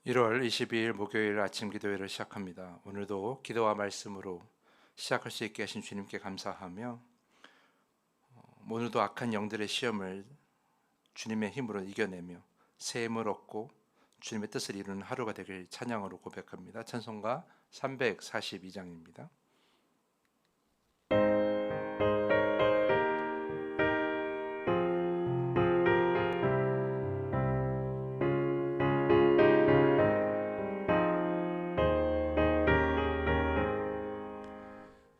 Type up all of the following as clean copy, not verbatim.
1월 22일 목요일 아침 기도회를 시작합니다. 오늘도 기도와 말씀으로 시작할 수 있게 하신 주님께 감사하며 오늘도 악한 영들의 시험을 주님의 힘으로 이겨내며 새 힘을 얻고 주님의 뜻을 이루는 하루가 되길 찬양으로 고백합니다. 찬송가 342장입니다.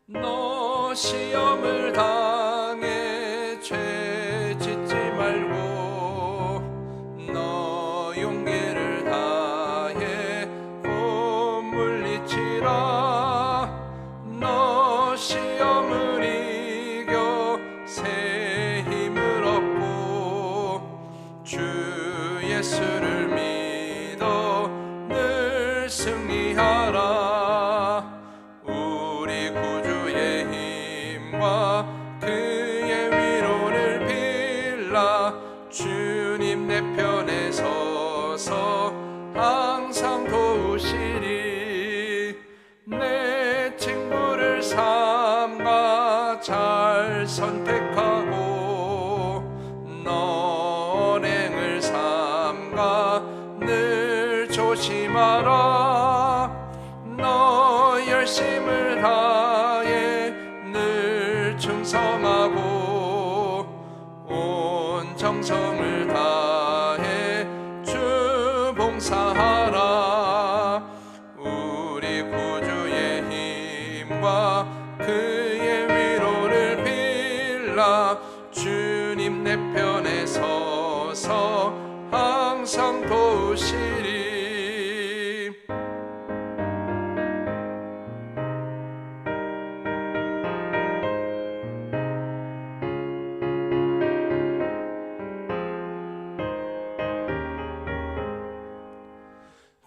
너 시험을 당해 죄 짓지 말고 너 용기를 다해 곧 물리치라. 너 시험을 이겨 새 힘을 얻고 주 예수를 믿어 늘 승리하라. 그의 위로를 빌라. 주님 내 편에 서서 항상 도우시리. 내 친구를 삼가 잘 선택하고 너 언행을 삼가 늘 조심하라. 너 열심을 다해 늘 충성하고 온 정성을 다해 주 봉사하라. 우리 구주의 힘과 그의 위로를 빌라. 주님 내 편에 서서 항상 도우시리.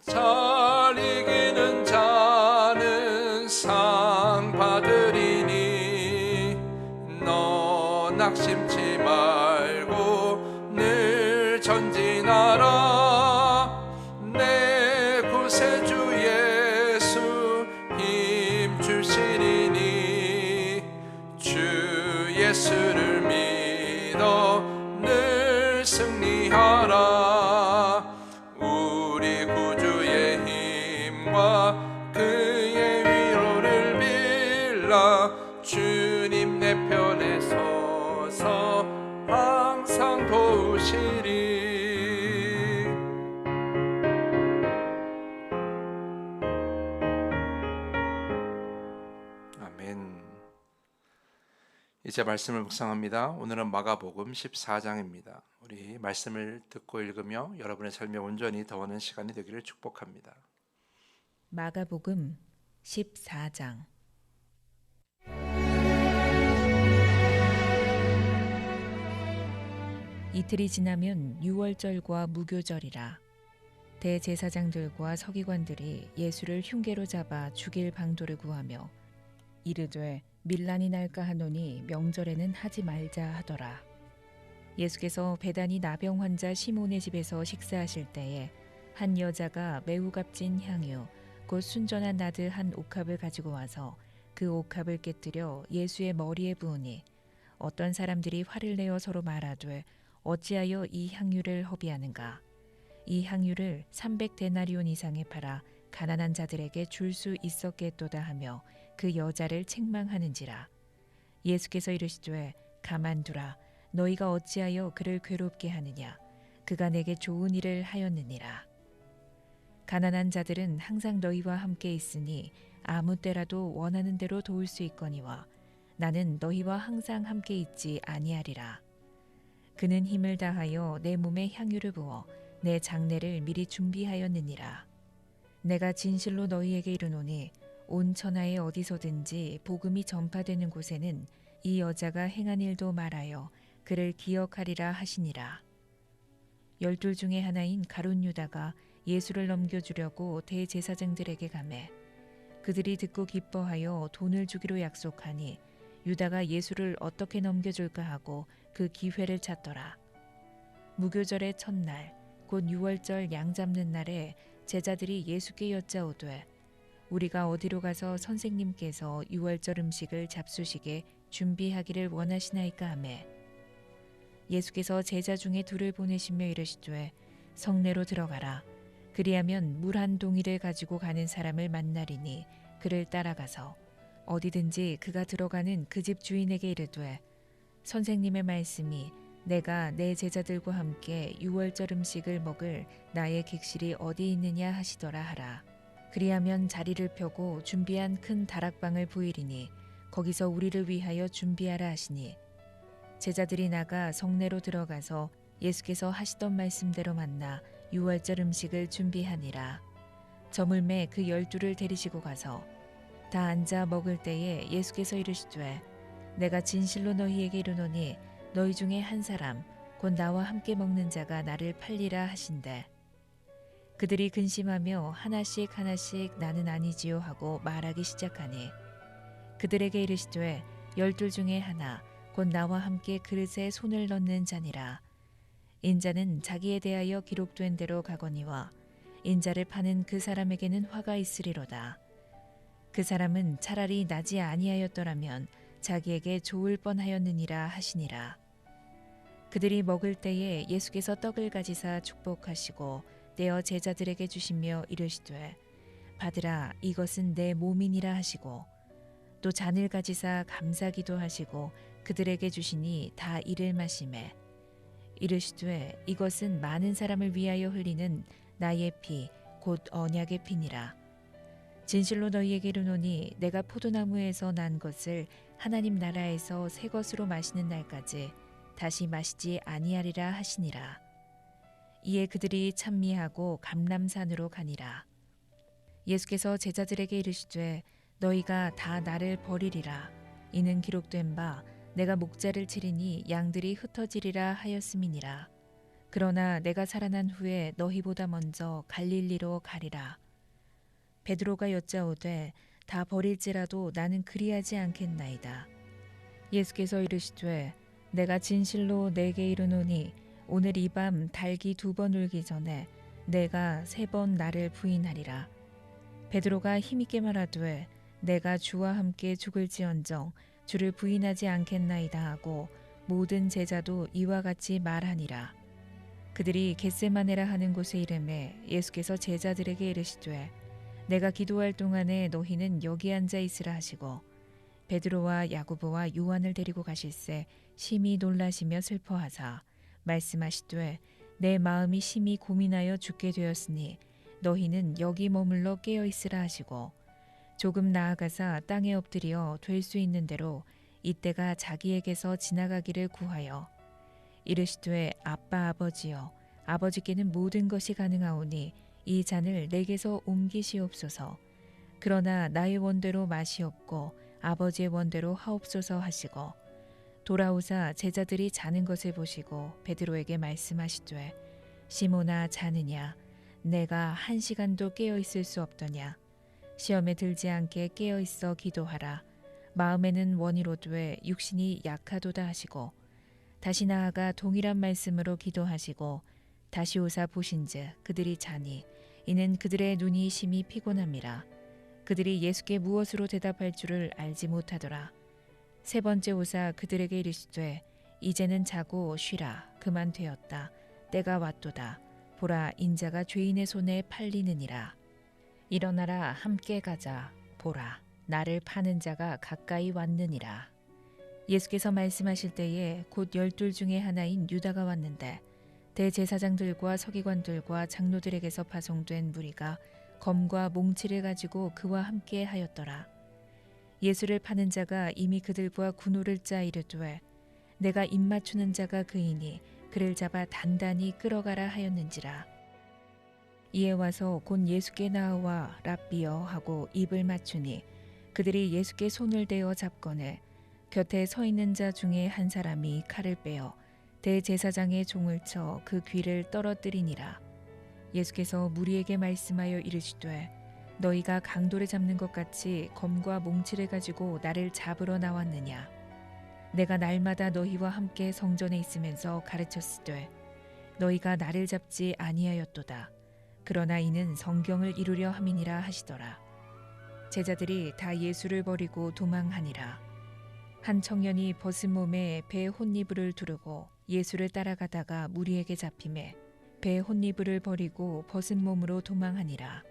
잘 이기는 자는 상 받으리니 너 낙심치 말고 늘 전진하라. 내 구세주 예수 힘 주시리니 주 예수를 믿어 늘 승리하라. 그의 위로를 빌라. 주님 내 편에 서서 항상 도우시리. 아멘. 이제 말씀을 묵상합니다. 오늘은 마가복음 14장입니다. 우리 말씀을 듣고 읽으며 여러분의 삶에 온전히 더하는 시간이 되기를 축복합니다. 마가복음 14장. 이틀이 지나면 유월절과 무교절이라. 대제사장들과 서기관들이 예수를 흉계로 잡아 죽일 방도를 구하며 이르되 밀란이 날까 하노니 명절에는 하지 말자 하더라. 예수께서 베다니 나병 환자 시몬의 집에서 식사하실 때에 한 여자가 매우 값진 향유 곧 순전한 나드 한 옥합을 가지고 와서 그 옥합을 깨뜨려 예수의 머리에 부으니 어떤 사람들이 화를 내어 서로 말하되 어찌하여 이 향유를 허비하는가. 이 향유를 300데나리온 이상에 팔아 가난한 자들에게 줄 수 있었겠도다 하며 그 여자를 책망하는지라. 예수께서 이르시되 가만두라. 너희가 어찌하여 그를 괴롭게 하느냐. 그가 내게 좋은 일을 하였느니라. 가난한 자들은 항상 너희와 함께 있으니 아무 때라도 원하는 대로 도울 수 있거니와 나는 너희와 항상 함께 있지 아니하리라. 그는 힘을 다하여 내 몸에 향유를 부어 내 장례를 미리 준비하였느니라. 내가 진실로 너희에게 이르노니 온 천하에 어디서든지 복음이 전파되는 곳에는 이 여자가 행한 일도 말하여 그를 기억하리라 하시니라. 12 중에 하나인 가룟 유다가 예수를 넘겨주려고 대제사장들에게 가매 그들이 듣고 기뻐하여 돈을 주기로 약속하니 유다가 예수를 어떻게 넘겨줄까 하고 그 기회를 찾더라. 무교절의 첫날 곧 유월절 양 잡는 날에 제자들이 예수께 여짜오되 우리가 어디로 가서 선생님께서 유월절 음식을 잡수시게 준비하기를 원하시나이까 하매 예수께서 제자 중에 둘을 보내시며 이르시되 성내로 들어가라. 그리하면 물 한 동이를 가지고 가는 사람을 만나리니 그를 따라가서 어디든지 그가 들어가는 그 집 주인에게 이르되 선생님의 말씀이 내가 내 제자들과 함께 유월절 음식을 먹을 나의 객실이 어디 있느냐 하시더라 하라. 그리하면 자리를 펴고 준비한 큰 다락방을 보이리니 거기서 우리를 위하여 준비하라 하시니 제자들이 나가 성내로 들어가서 예수께서 하시던 말씀대로 만나 유월절 음식을 준비하니라. 저물매 그 12를 데리시고 가서 다 앉아 먹을 때에 예수께서 이르시되 내가 진실로 너희에게 이르노니 너희 중에 한 사람 곧 나와 함께 먹는 자가 나를 팔리라 하신대. 그들이 근심하며 하나씩 하나씩 나는 아니지요 하고 말하기 시작하니 그들에게 이르시되 12 중에 하나 곧 나와 함께 그릇에 손을 넣는 자니라. 인자는 자기에 대하여 기록된 대로 가거니와 인자를 파는 그 사람에게는 화가 있으리로다. 그 사람은 차라리 나지 아니하였더라면 자기에게 좋을 뻔하였느니라 하시니라. 그들이 먹을 때에 예수께서 떡을 가지사 축복하시고 떼어 제자들에게 주시며 이르시되 받으라 이것은 내 몸이니라 하시고 또 잔을 가지사 감사기도 하시고 그들에게 주시니 다 이를 마시매 이르시되 이것은 많은 사람을 위하여 흘리는 나의 피 곧 언약의 피니라. 진실로 너희에게 이르노니 내가 포도나무에서 난 것을 하나님 나라에서 새 것으로 마시는 날까지 다시 마시지 아니하리라 하시니라. 이에 그들이 찬미하고 감람산으로 가니라. 예수께서 제자들에게 이르시되 너희가 다 나를 버리리라. 이는 기록된 바 내가 목자를 치리니 양들이 흩어지리라 하였음이니라. 그러나 내가 살아난 후에 너희보다 먼저 갈릴리로 가리라. 베드로가 여짜오되 다 버릴지라도 나는 그리하지 않겠나이다. 예수께서 이르시되 내가 진실로 내게 이르노니 오늘 이 밤 달기 2번 울기 전에 내가 3번 나를 부인하리라. 베드로가 힘있게 말하되 내가 주와 함께 죽을지언정 주를 부인하지 않겠나이다 하고 모든 제자도 이와 같이 말하니라. 그들이 겟세마네라 하는 곳에 이르매 예수께서 제자들에게 이르시되 내가 기도할 동안에 너희는 여기 앉아 있으라 하시고 베드로와 야고보와 요한을 데리고 가실새 심히 놀라시며 슬퍼하사 말씀하시되 내 마음이 심히 고민하여 죽게 되었으니 너희는 여기 머물러 깨어 있으라 하시고 조금 나아가사 땅에 엎드려 될 수 있는 대로 이때가 자기에게서 지나가기를 구하여 이르시되 아빠 아버지여 아버지께는 모든 것이 가능하오니 이 잔을 내게서 옮기시옵소서. 그러나 나의 원대로 마시옵고 아버지의 원대로 하옵소서 하시고 돌아오사 제자들이 자는 것을 보시고 베드로에게 말씀하시되 시몬아 자느냐 내가 1시간도 깨어 있을 수 없더냐 시험에 들지 않게 깨어 있어 기도하라. 마음에는 원이로되 육신이 약하도다 하시고 다시 나아가 동일한 말씀으로 기도하시고 다시 오사 보신즉 그들이 자니 이는 그들의 눈이 심히 피곤함이라. 그들이 예수께 무엇으로 대답할 줄을 알지 못하더라. 3번째 오사 그들에게 이르시되 이제는 자고 쉬라. 그만 되었다. 때가 왔도다. 보라 인자가 죄인의 손에 팔리느니라. 일어나라 함께 가자. 보라 나를 파는 자가 가까이 왔느니라. 예수께서 말씀하실 때에 곧 12 중에 하나인 유다가 왔는데 대제사장들과 서기관들과 장로들에게서 파송된 무리가 검과 몽치를 가지고 그와 함께 하였더라. 예수를 파는 자가 이미 그들과 군호를 짜 이르되 내가 입맞추는 자가 그이니 그를 잡아 단단히 끌어가라 하였는지라. 이에 와서 곧 예수께 나와 랍비여 하고 입을 맞추니 그들이 예수께 손을 대어 잡거늘 곁에 서 있는 자 중에 한 사람이 칼을 빼어 대제사장의 종을 쳐 그 귀를 떨어뜨리니라. 예수께서 무리에게 말씀하여 이르시되 너희가 강도를 잡는 것 같이 검과 몽치를 가지고 나를 잡으러 나왔느냐. 내가 날마다 너희와 함께 성전에 있으면서 가르쳤으되 너희가 나를 잡지 아니하였도다. 그러나 이는 성경을 이루려 함이니라 하시더라. 제자들이 다 예수를 버리고 도망하니라. 한 청년이 벗은 몸에 배 혼니부를 두르고 예수를 따라가다가 무리에게 잡히매 배 혼니부를 버리고 벗은 몸으로 도망하니라.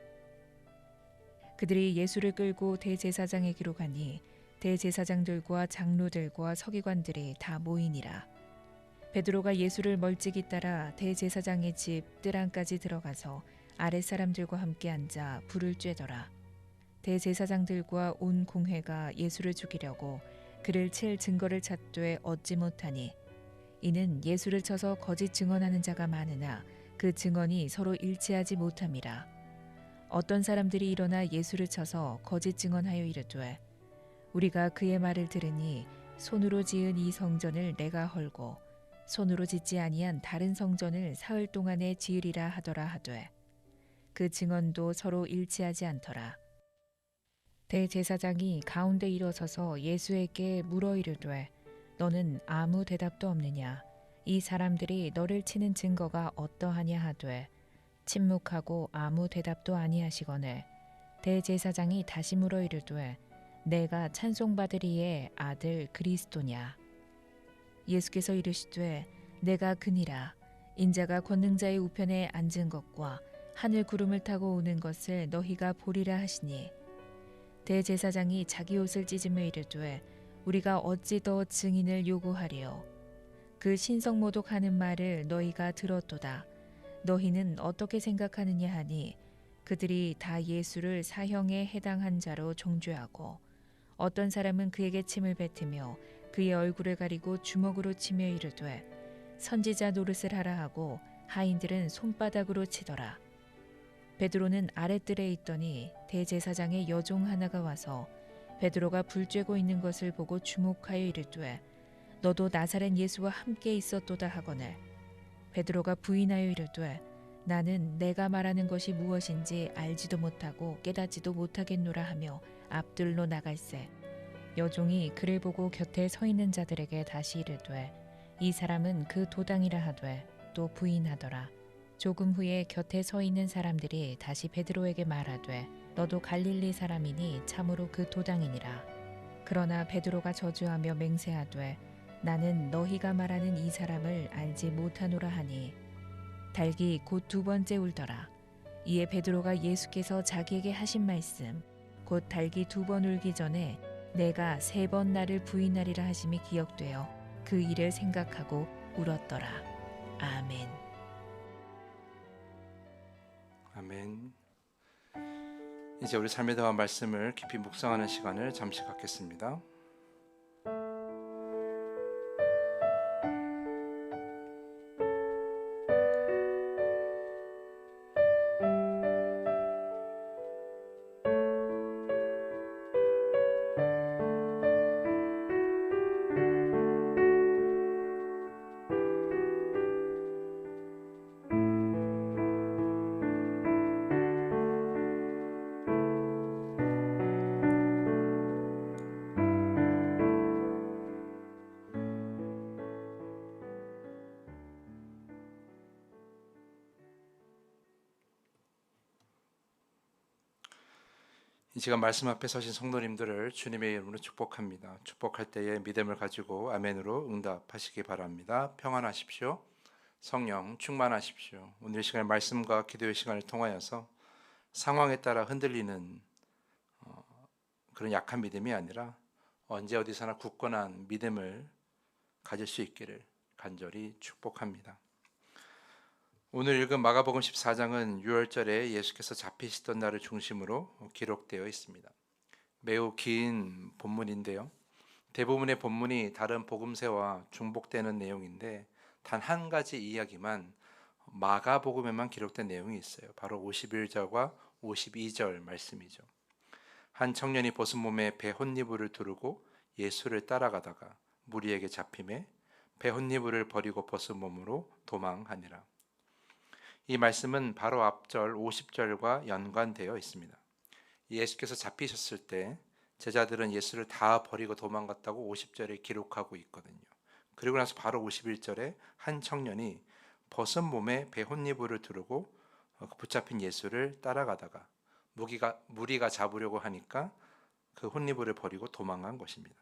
그들이 예수를 끌고 대제사장에게로 가니 대제사장들과 장로들과 서기관들이 다 모이니라. 베드로가 예수를 멀찍이 따라 대제사장의 집 뜰안까지 들어가서 아랫사람들과 함께 앉아 불을 쬐더라. 대제사장들과 온 공회가 예수를 죽이려고 그를 칠 증거를 찾되 얻지 못하니 이는 예수를 쳐서 거짓 증언하는 자가 많으나 그 증언이 서로 일치하지 못함이라. 어떤 사람들이 일어나 예수를 쳐서 거짓 증언하여 이르되 우리가 그의 말을 들으니 손으로 지은 이 성전을 내가 헐고 손으로 짓지 아니한 다른 성전을 사흘 동안에 지으리라 하더라 하되 그 증언도 서로 일치하지 않더라. 대제사장이 가운데 일어서서 예수에게 물어 이르되 너는 아무 대답도 없느냐? 이 사람들이 너를 치는 증거가 어떠하냐 하되 침묵하고 아무 대답도 아니하시거늘 대제사장이 다시 물어 이르되 내가 찬송받으리의 아들 그리스도냐? 예수께서 이르시되 내가 그니라. 인자가 권능자의 우편에 앉은 것과 하늘 구름을 타고 오는 것을 너희가 보리라 하시니 대제사장이 자기 옷을 찢으며 이르되 우리가 어찌 더 증인을 요구하리요? 그 신성모독하는 말을 너희가 들었도다. 너희는 어떻게 생각하느냐 하니 그들이 다 예수를 사형에 해당한 자로 정죄하고 어떤 사람은 그에게 침을 뱉으며 그의 얼굴을 가리고 주먹으로 치며 이르되 선지자 노릇을 하라 하고 하인들은 손바닥으로 치더라. 베드로는 아랫뜰에 있더니 대제사장의 여종 하나가 와서 베드로가 불 쬐고 있는 것을 보고 주목하여 이르되 너도 나사렛 예수와 함께 있었도다 하거늘 베드로가 부인하여 이르되 나는 내가 말하는 것이 무엇인지 알지도 못하고 깨닫지도 못하겠노라 하며 앞뜰로 나갈새 여종이 그를 보고 곁에 서 있는 자들에게 다시 이르되 이 사람은 그 도당이라 하되 또 부인하더라. 조금 후에 곁에 서 있는 사람들이 다시 베드로에게 말하되 너도 갈릴리 사람이니 참으로 그 도당이니라. 그러나 베드로가 저주하며 맹세하되 나는 너희가 말하는 이 사람을 알지 못하노라 하니 닭이 곧 두 번째 울더라. 이에 베드로가 예수께서 자기에게 하신 말씀 곧 닭이 두 번 울기 전에 내가 세 번 나를 부인하리라 하심이 기억되어 그 일을 생각하고 울었더라. 아멘. 아멘. 이제 우리 삶에 대한 말씀을 깊이 묵상하는 시간을 잠시 갖겠습니다. 이 시간 말씀 앞에 서신 성도님들을 주님의 이름으로 축복합니다. 축복할 때에 믿음을 가지고 아멘으로 응답하시기 바랍니다. 평안하십시오. 성령 충만하십시오. 오늘 이 시간 말씀과 기도의 시간을 통하여서 상황에 따라 흔들리는 그런 약한 믿음이 아니라 언제 어디서나 굳건한 믿음을 가질 수 있기를 간절히 축복합니다. 오늘 읽은 마가복음 14장은 유월절에 예수께서 잡히시던 날을 중심으로 기록되어 있습니다. 매우 긴 본문인데요. 대부분의 본문이 다른 복음서와 중복되는 내용인데 단 한 가지 이야기만 마가복음에만 기록된 내용이 있어요. 바로 51절과 52절 말씀이죠. 한 청년이 벗은 몸에 배 혼니부를 두르고 예수를 따라가다가 무리에게 잡히매 배 혼니부를 버리고 벗은 몸으로 도망하니라. 이 말씀은 바로 앞절 50절과 연관되어 있습니다. 예수께서 잡히셨을 때 제자들은 예수를 다 버리고 도망갔다고 50절에 기록하고 있거든요. 그리고 나서 바로 51절에 한 청년이 벗은 몸에 배 혼니부를 두르고 그 붙잡힌 예수를 따라가다가 무리가 잡으려고 하니까 그 혼니부를 버리고 도망간 것입니다.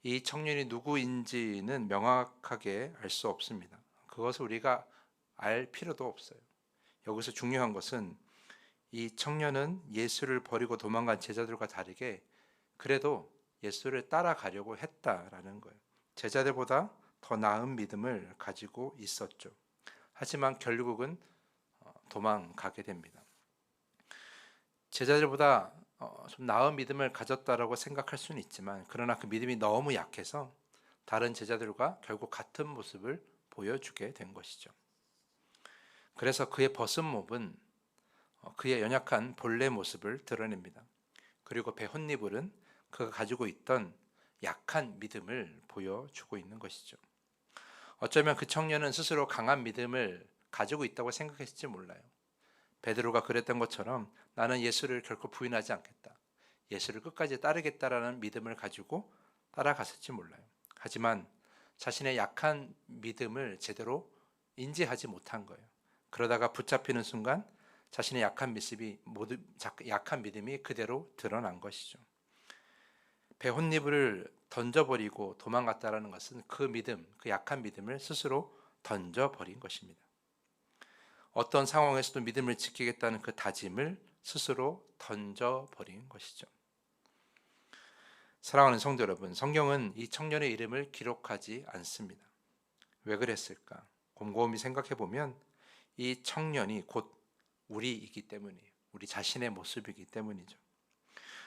이 청년이 누구인지는 명확하게 알 수 없습니다. 그것을 우리가 알 필요도 없어요. 여기서 중요한 것은 이 청년은 예수를 버리고 도망간 제자들과 다르게 그래도 예수를 따라가려고 했다라는 거예요. 제자들보다 더 나은 믿음을 가지고 있었죠. 하지만 결국은 도망가게 됩니다. 제자들보다 좀 나은 믿음을 가졌다라고 생각할 수는 있지만 그러나 그 믿음이 너무 약해서 다른 제자들과 결국 같은 모습을 보여주게 된 것이죠. 그래서 그의 벗은 몸은 그의 연약한 본래 모습을 드러냅니다. 그리고 배 혼니불은 그가 가지고 있던 약한 믿음을 보여주고 있는 것이죠. 어쩌면 그 청년은 스스로 강한 믿음을 가지고 있다고 생각했을지 몰라요. 베드로가 그랬던 것처럼 나는 예수를 결코 부인하지 않겠다. 예수를 끝까지 따르겠다라는 믿음을 가지고 따라갔을지 몰라요. 하지만 자신의 약한 믿음을 제대로 인지하지 못한 거예요. 그러다가 붙잡히는 순간 자신의 약한 믿음이 그대로 드러난 것이죠. 배 혼니불을 던져버리고 도망갔다라는 것은 그 믿음, 그 약한 믿음을 스스로 던져버린 것입니다. 어떤 상황에서도 믿음을 지키겠다는 그 다짐을 스스로 던져버린 것이죠. 사랑하는 성도 여러분, 성경은 이 청년의 이름을 기록하지 않습니다. 왜 그랬을까? 곰곰이 생각해 보면 이 청년이 곧 우리이기 때문이에요. 우리 자신의 모습이기 때문이죠.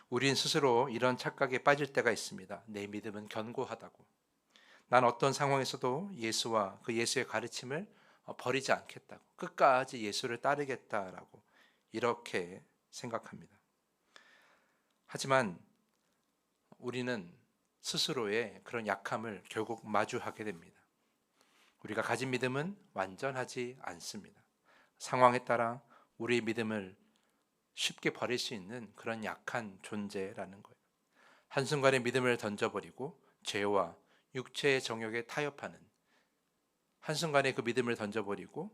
우린 스스로 이런 착각에 빠질 때가 있습니다. 내 믿음은 견고하다고. 난 어떤 상황에서도 예수와 그 예수의 가르침을 버리지 않겠다고. 끝까지 예수를 따르겠다라고 이렇게 생각합니다. 하지만 우리는 스스로의 그런 약함을 결국 마주하게 됩니다. 우리가 가진 믿음은 완전하지 않습니다. 상황에 따라 우리의 믿음을 쉽게 버릴 수 있는 그런 약한 존재라는 거예요. 한순간에 믿음을 던져버리고 죄와 육체의 정욕에 타협하는, 한순간에 그 믿음을 던져버리고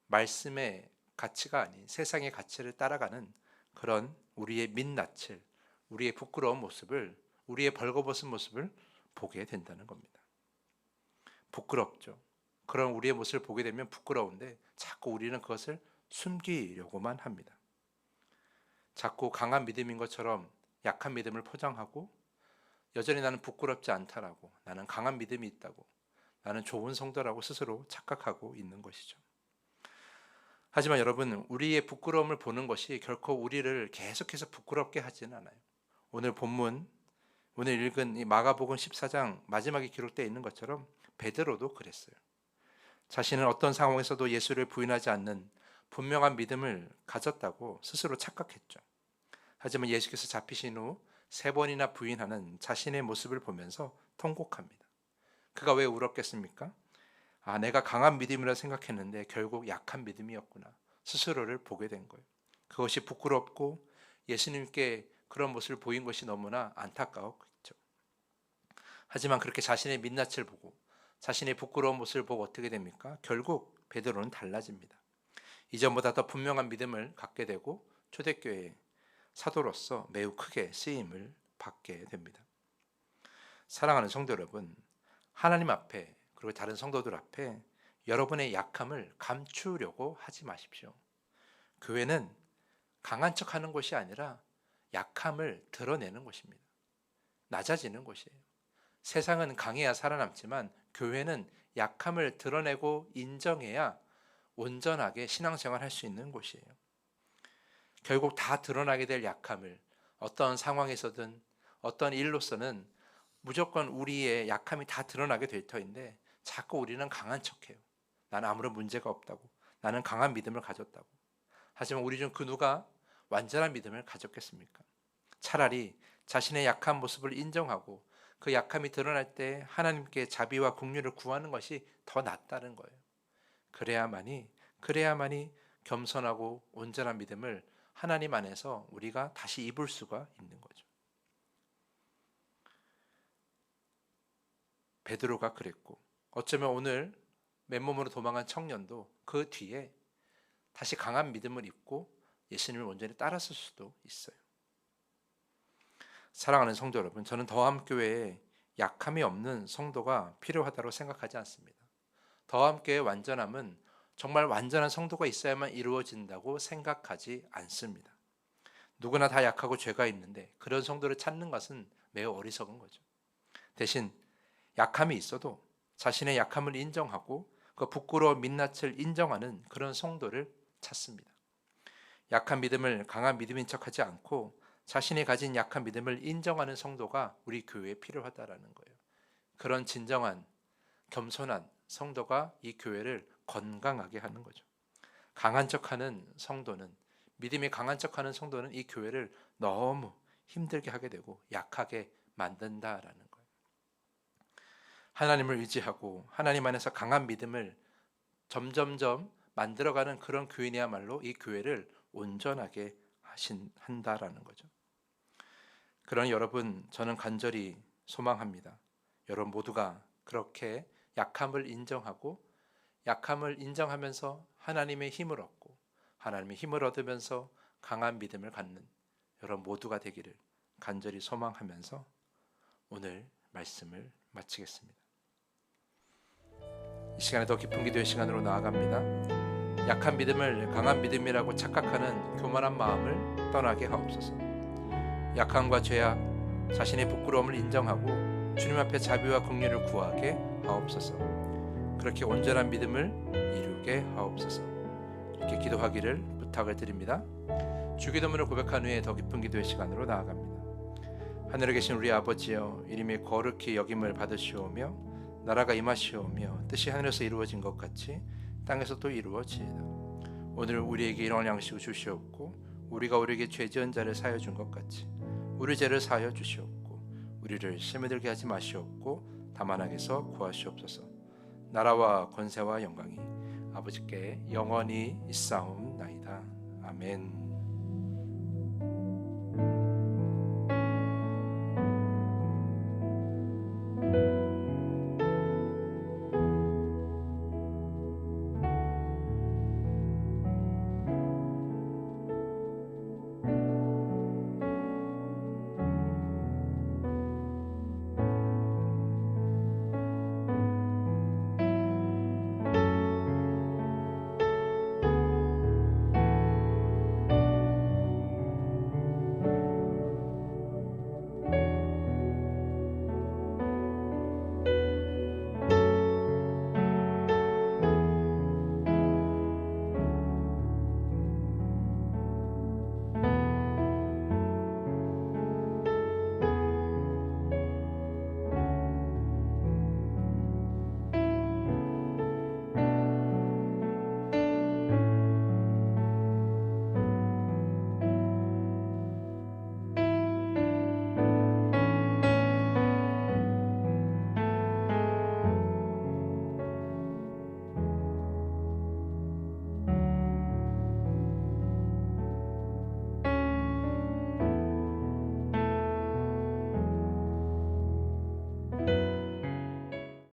말씀의 가치가 아닌 세상의 가치를 따라가는 그런 우리의 민낯을, 우리의 부끄러운 모습을, 우리의 벌거벗은 모습을 보게 된다는 겁니다. 부끄럽죠. 그런 우리의 모습을 보게 되면 부끄러운데 자꾸 우리는 그것을 숨기려고만 합니다. 자꾸 강한 믿음인 것처럼 약한 믿음을 포장하고 여전히 나는 부끄럽지 않다라고, 나는 강한 믿음이 있다고, 나는 좋은 성도라고 스스로 착각하고 있는 것이죠. 하지만 여러분, 우리의 부끄러움을 보는 것이 결코 우리를 계속해서 부끄럽게 하지는 않아요. 오늘 본문, 오늘 읽은 이 마가복음 14장 마지막에 기록되어 있는 것처럼 베드로도 그랬어요. 자신은 어떤 상황에서도 예수를 부인하지 않는 분명한 믿음을 가졌다고 스스로 착각했죠. 하지만 예수께서 잡히신 후 3번이나 부인하는 자신의 모습을 보면서 통곡합니다. 그가 왜 울었겠습니까? 내가 강한 믿음이라 생각했는데 결국 약한 믿음이었구나. 스스로를 보게 된 거예요. 그것이 부끄럽고 예수님께 그런 모습을 보인 것이 너무나 안타까웠죠. 하지만 그렇게 자신의 민낯을 보고 자신의 부끄러운 모습을 보고 어떻게 됩니까? 결국 베드로는 달라집니다. 이전보다 더 분명한 믿음을 갖게 되고 초대교회의 사도로서 매우 크게 쓰임을 받게 됩니다. 사랑하는 성도 여러분, 하나님 앞에 그리고 다른 성도들 앞에 여러분의 약함을 감추려고 하지 마십시오. 교회는 강한 척하는 것이 아니라 약함을 드러내는 것입니다. 낮아지는 것이에요. 세상은 강해야 살아남지만 교회는 약함을 드러내고 인정해야 온전하게 신앙생활 할 수 있는 곳이에요. 결국 다 드러나게 될 약함을 어떤 상황에서든 어떤 일로서는 무조건 우리의 약함이 다 드러나게 될 터인데 자꾸 우리는 강한 척해요. 나는 아무런 문제가 없다고. 나는 강한 믿음을 가졌다고. 하지만 우리 중 그 누가 완전한 믿음을 가졌겠습니까? 차라리 자신의 약한 모습을 인정하고 그 약함이 드러날 때 하나님께 자비와 긍휼을 구하는 것이 더 낫다는 거예요. 그래야만이 겸손하고 온전한 믿음을 하나님 안에서 우리가 다시 입을 수가 있는 거죠. 베드로가 그랬고 어쩌면 오늘 맨몸으로 도망간 청년도 그 뒤에 다시 강한 믿음을 입고 예수님을 온전히 따랐을 수도 있어요. 사랑하는 성도 여러분, 저는 더함교회에 약함이 없는 성도가 필요하다고 생각하지 않습니다. 더함교회의 완전함은 정말 완전한 성도가 있어야만 이루어진다고 생각하지 않습니다. 누구나 다 약하고 죄가 있는데 그런 성도를 찾는 것은 매우 어리석은 거죠. 대신 약함이 있어도 자신의 약함을 인정하고 그 부끄러워 민낯을 인정하는 그런 성도를 찾습니다. 약한 믿음을 강한 믿음인 척하지 않고 자신이 가진 약한 믿음을 인정하는 성도가 우리 교회에 필요하다라는 거예요. 그런 진정한 겸손한 성도가 이 교회를 건강하게 하는 거죠. 강한 척하는 성도는 믿음이 강한 척하는 성도는 이 교회를 너무 힘들게 하게 되고 약하게 만든다라는 거예요. 하나님을 의지하고 하나님 안에서 강한 믿음을 점점점 만들어가는 그런 교인이야말로 이 교회를 온전하게 한다라는 거죠. 그러니 여러분, 저는 간절히 소망합니다. 여러분 모두가 그렇게 약함을 인정하고 약함을 인정하면서 하나님의 힘을 얻고 하나님의 힘을 얻으면서 강한 믿음을 갖는 여러분 모두가 되기를 간절히 소망하면서 오늘 말씀을 마치겠습니다. 이 시간에 더 깊은 기도의 시간으로 나아갑니다. 약한 믿음을 강한 믿음이라고 착각하는 교만한 마음을 떠나게 하옵소서. 약함과 죄악, 자신의 부끄러움을 인정하고 주님 앞에 자비와 긍휼을 구하게 하옵소서. 그렇게 온전한 믿음을 이루게 하옵소서. 이렇게 기도하기를 부탁을 드립니다. 주기도문을 고백한 후에 더 깊은 기도의 시간으로 나아갑니다. 하늘에 계신 우리 아버지여, 이름이 거룩히 여김을 받으시오며 나라가 임하시오며 뜻이 하늘에서 이루어진 것 같이 땅에서 또 이루어지이다. 오늘 우리에게 일용할 양식을 주시옵고 우리가 우리에게 죄 지은 자를 사하여 준 것 같이 우리 죄를 사하여 주시옵고 우리를 시험에 들게 하지 마시옵고 다만 악에서 구하시옵소서. 나라와 권세와 영광이 아버지께 영원히 있사옵나이다. 아멘.